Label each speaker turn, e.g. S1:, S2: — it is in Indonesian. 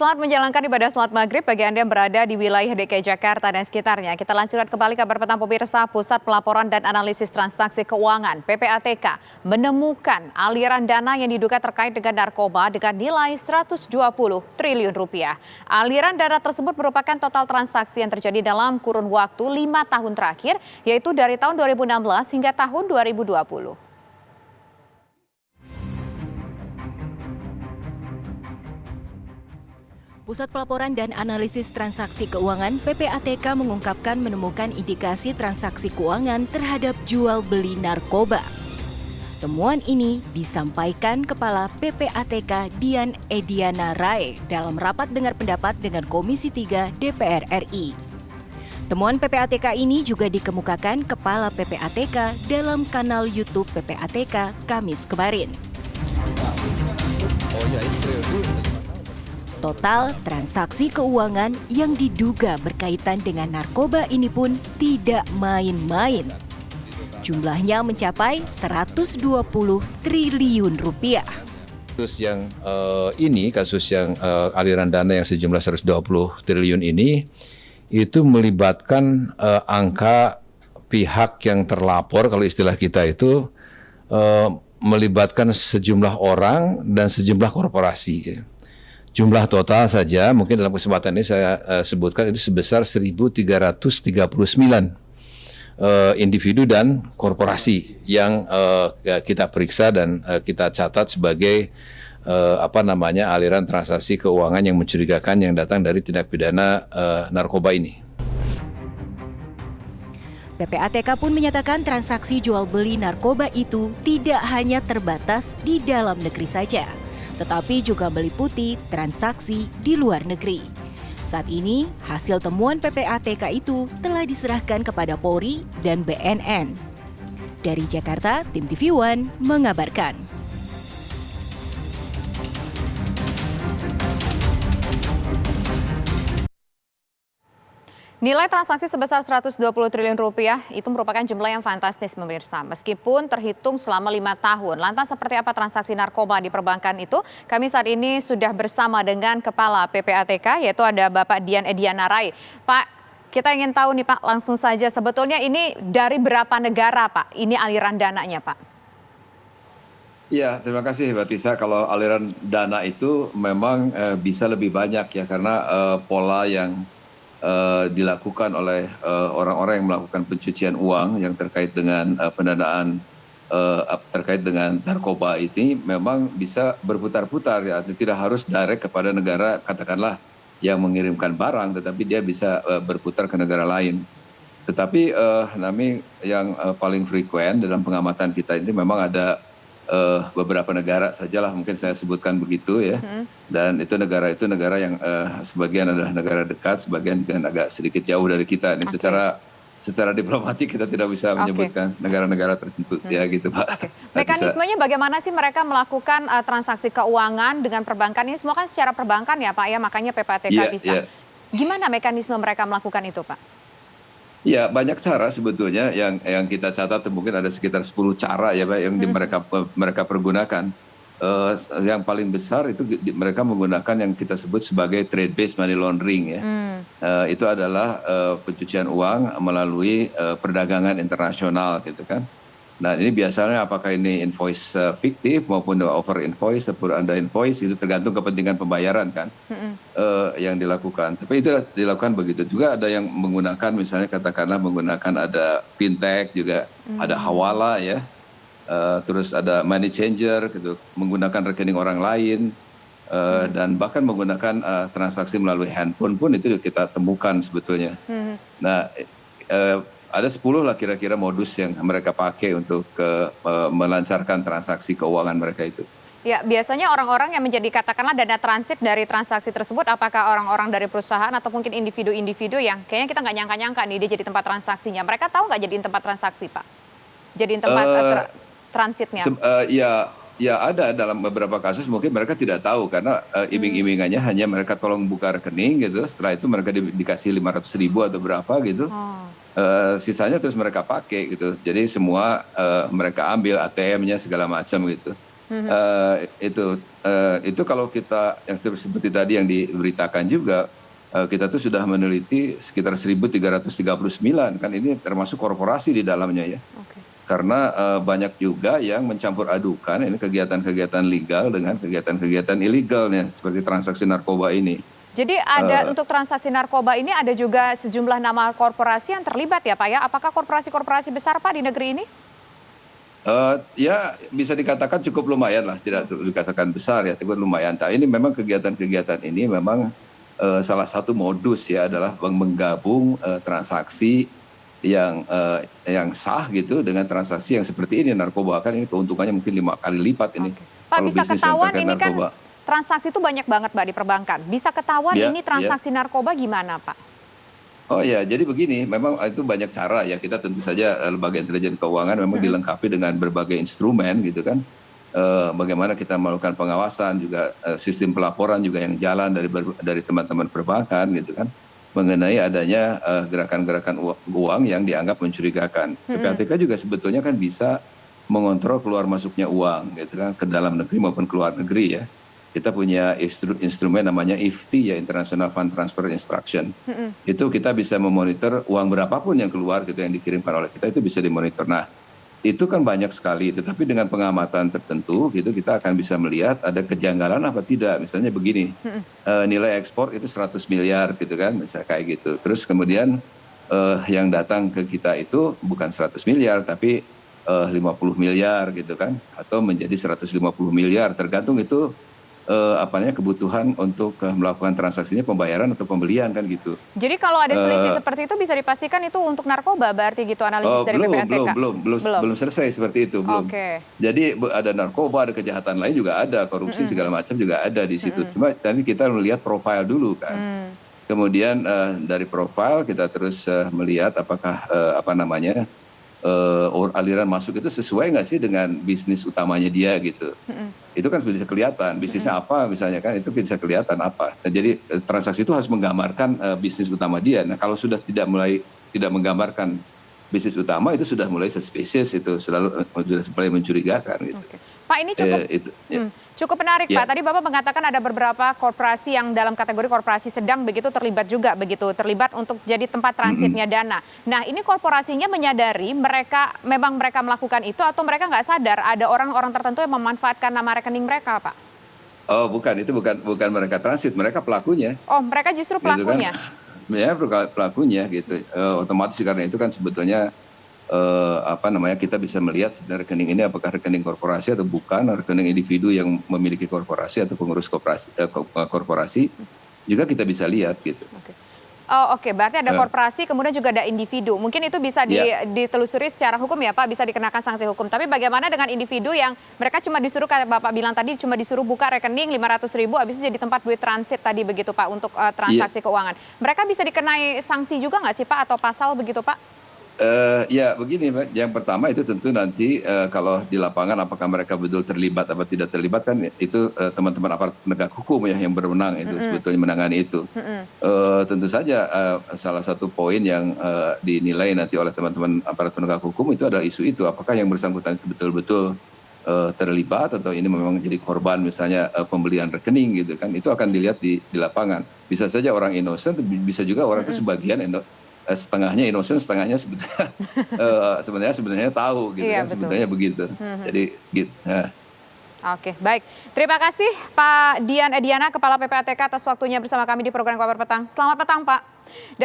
S1: Selamat menjalankan ibadah salat maghrib bagi Anda yang berada di wilayah DKI Jakarta dan sekitarnya. Kita lanjutkan kembali kabar petang pemirsa. Pusat Pelaporan dan Analisis Transaksi Keuangan (PPATK) menemukan aliran dana yang diduga terkait dengan narkoba dengan nilai 120 triliun rupiah. Aliran dana tersebut merupakan total transaksi yang terjadi dalam kurun waktu 5 tahun terakhir, yaitu dari tahun 2016 hingga tahun 2020.
S2: Pusat Pelaporan dan Analisis Transaksi Keuangan (PPATK) mengungkapkan menemukan indikasi transaksi keuangan terhadap jual beli narkoba. Temuan ini disampaikan Kepala PPATK Dian Ediana Rai dalam rapat dengar pendapat dengan Komisi 3 DPR RI. Temuan PPATK ini juga dikemukakan Kepala PPATK dalam kanal YouTube PPATK Kamis kemarin. Total transaksi keuangan yang diduga berkaitan dengan narkoba ini pun tidak main-main. Jumlahnya mencapai 120 triliun rupiah.
S3: Kasus yang kasus yang aliran dana yang sejumlah 120 triliun ini, itu melibatkan angka pihak yang terlapor, kalau istilah kita itu melibatkan sejumlah orang dan sejumlah korporasi. Jumlah total saja mungkin dalam kesempatan ini saya sebutkan itu sebesar 1.339 individu dan korporasi yang kita periksa dan kita catat sebagai aliran transaksi keuangan yang mencurigakan yang datang dari tindak pidana narkoba ini.
S2: PPATK pun menyatakan transaksi jual beli narkoba itu tidak hanya terbatas di dalam negeri saja, tetapi juga meliputi transaksi di luar negeri. Saat ini, hasil temuan PPATK itu telah diserahkan kepada Polri dan BNN. Dari Jakarta, Tim TV One mengabarkan.
S1: Nilai transaksi sebesar 120 triliun rupiah itu merupakan jumlah yang fantastis pemirsa. Meskipun terhitung selama 5 tahun. Lantas seperti apa transaksi narkoba di perbankan itu? Kami saat ini sudah bersama dengan Kepala PPATK, yaitu ada Bapak Dian Ediana Rai. Pak, kita ingin tahu nih Pak, langsung saja sebetulnya ini dari berapa negara Pak? Ini aliran dananya Pak.
S3: Ya, terima kasih Mbak Tisa. Kalau aliran dana itu memang bisa lebih banyak ya, karena pola yang dilakukan oleh orang-orang yang melakukan pencucian uang yang terkait dengan pendanaan terkait dengan narkoba ini memang bisa berputar-putar ya, tidak harus direct kepada negara katakanlah yang mengirimkan barang, tetapi dia bisa berputar ke negara lain. Tetapi yang paling frekuen dalam pengamatan kita ini memang ada beberapa negara sajalah, mungkin saya sebutkan begitu ya. Dan itu negara yang sebagian adalah negara dekat, sebagian juga agak sedikit jauh dari kita. Ini secara diplomatik kita tidak bisa menyebutkan negara-negara tertentu ya gitu Pak.
S1: Mekanismenya bagaimana sih mereka melakukan transaksi keuangan dengan perbankan ini? Semua kan secara perbankan ya Pak ya, makanya PPATK bisa. Gimana mekanisme mereka melakukan itu Pak?
S3: Ya, banyak cara sebetulnya yang kita catat, mungkin ada sekitar 10 cara ya Pak yang mereka pergunakan. Yang paling besar itu mereka menggunakan yang kita sebut sebagai trade based money laundering ya. Itu adalah pencucian uang melalui perdagangan internasional gitu kan. Nah, ini biasanya apakah ini invoice fiktif maupun over invoice ataupun under invoice, itu tergantung kepentingan pembayaran kan yang dilakukan. Tapi itu dilakukan begitu. Juga ada yang menggunakan misalnya katakanlah menggunakan ada fintech juga, ada hawala ya, terus ada money changer gitu, menggunakan rekening orang lain, dan bahkan menggunakan transaksi melalui handphone pun itu kita temukan sebetulnya. Nah, ada 10 lah kira-kira modus yang mereka pakai untuk melancarkan transaksi keuangan mereka itu.
S1: Ya, biasanya orang-orang yang menjadi katakanlah dana transit dari transaksi tersebut, apakah orang-orang dari perusahaan atau mungkin individu-individu yang kayaknya kita nggak nyangka-nyangka nih dia jadi tempat transaksinya. Mereka tahu nggak jadiin tempat transaksi Pak? Jadiin tempat transitnya?
S3: Ya ada dalam beberapa kasus mungkin mereka tidak tahu karena iming-imingannya hanya mereka tolong buka rekening gitu. Setelah itu mereka dikasih 500.000 atau berapa gitu. Sisanya terus mereka pakai gitu. Jadi semua mereka ambil ATM-nya segala macam gitu. Itu kalau kita yang seperti tadi yang diberitakan juga, kita tuh sudah meneliti sekitar 1.339 kan, ini termasuk korporasi di dalamnya ya. Karena banyak juga yang mencampur adukan ini kegiatan-kegiatan legal dengan kegiatan-kegiatan ilegalnya seperti transaksi narkoba ini.
S1: Jadi ada untuk transaksi narkoba ini ada juga sejumlah nama korporasi yang terlibat ya Pak ya? Apakah korporasi-korporasi besar Pak di negeri ini?
S3: Ya bisa dikatakan cukup lumayan lah, tidak dikatakan besar ya, tapi lumayan. Nah, ini memang kegiatan-kegiatan ini memang salah satu modus ya adalah menggabung transaksi yang sah gitu dengan transaksi yang seperti ini, narkoba kan ini keuntungannya mungkin 5 kali lipat ini.
S1: Pak, bisa ketahuan ini kan
S3: narkoba.
S1: Transaksi itu banyak banget Pak di perbankan. Bisa ketahuan ini transaksi narkoba gimana Pak?
S3: Oh ya, jadi begini, memang itu banyak cara ya. Kita tentu saja lembaga intelijen keuangan memang dilengkapi dengan berbagai instrumen gitu kan. Bagaimana kita melakukan pengawasan juga, sistem pelaporan juga yang jalan dari teman-teman perbankan gitu kan, mengenai adanya gerakan-gerakan uang yang dianggap mencurigakan. PPATK juga sebetulnya kan bisa mengontrol keluar masuknya uang gitu kan, ke dalam negeri maupun ke luar negeri ya. Kita punya instrumen namanya IFT ya, International Fund Transfer Instruction. Itu kita bisa memonitor uang berapapun yang keluar gitu yang dikirimkan oleh kita, itu bisa dimonitor. Nah, itu kan banyak sekali, tetapi dengan pengamatan tertentu gitu kita akan bisa melihat ada kejanggalan apa tidak. Misalnya begini, nilai ekspor itu 100 miliar gitu kan, misalnya kayak gitu. Terus kemudian yang datang ke kita itu bukan 100 miliar tapi 50 miliar gitu kan, atau menjadi 150 miliar, tergantung itu kebutuhan untuk melakukan transaksinya, pembayaran atau pembelian kan gitu.
S1: Jadi kalau ada selisih seperti itu bisa dipastikan itu untuk narkoba berarti gitu analisis dari PPATK?
S3: Belum selesai seperti itu, belum. Jadi ada narkoba, ada kejahatan lain juga ada, korupsi segala macam juga ada di situ. Cuma tadi kita melihat profil dulu kan. Kemudian dari profil kita terus melihat apakah aliran masuk itu sesuai nggak sih dengan bisnis utamanya dia gitu. Itu kan bisa kelihatan bisnisnya apa misalnya kan, itu bisa kelihatan apa. Nah, jadi transaksi itu harus menggambarkan bisnis utama dia. Nah, kalau sudah tidak menggambarkan bisnis utama, itu sudah mulai suspicious, itu sudah mulai mencurigakan gitu.
S1: Pak, ini cukup menarik Pak. Tadi Bapak mengatakan ada beberapa korporasi yang dalam kategori korporasi sedang begitu terlibat untuk jadi tempat transitnya dana. Nah, ini korporasinya menyadari mereka melakukan itu atau mereka nggak sadar ada orang-orang tertentu yang memanfaatkan nama rekening mereka, Pak?
S3: Oh, bukan, itu bukan mereka transit, mereka pelakunya.
S1: Oh, mereka justru pelakunya.
S3: Gitu kan? Ya, pelakunya gitu. Otomatis karena itu kan sebetulnya kita bisa melihat sebenarnya rekening ini apakah rekening korporasi atau bukan, rekening individu yang memiliki korporasi atau pengurus korporasi juga kita bisa lihat gitu.
S1: Oke, berarti ada korporasi kemudian juga ada individu. Mungkin itu bisa ditelusuri secara hukum ya Pak, bisa dikenakan sanksi hukum. Tapi bagaimana dengan individu yang mereka cuma disuruh, kayak Bapak bilang tadi, cuma disuruh buka rekening 500.000 habis itu jadi tempat duit transit tadi begitu Pak untuk transaksi keuangan. Mereka bisa dikenai sanksi juga nggak sih Pak atau pasal begitu Pak?
S3: Ya begini Pak, yang pertama itu tentu nanti kalau di lapangan apakah mereka betul terlibat atau tidak terlibat kan itu teman-teman aparat penegak hukum ya yang berwenang itu sebetulnya menangani itu. Tentu saja salah satu poin yang dinilai nanti oleh teman-teman aparat penegak hukum itu adalah isu itu, apakah yang bersangkutan itu betul-betul terlibat atau ini memang jadi korban misalnya pembelian rekening gitu kan, itu akan dilihat di lapangan. Bisa saja orang innocent, bisa juga orang itu sebagian setengahnya innocent, setengahnya sebenarnya tahu gitu kan, sebenarnya begitu. Jadi gitu.
S1: Oke, baik. Terima kasih Pak Dian Ediana, Kepala PPATK atas waktunya bersama kami di program Kabar Petang. Selamat petang Pak.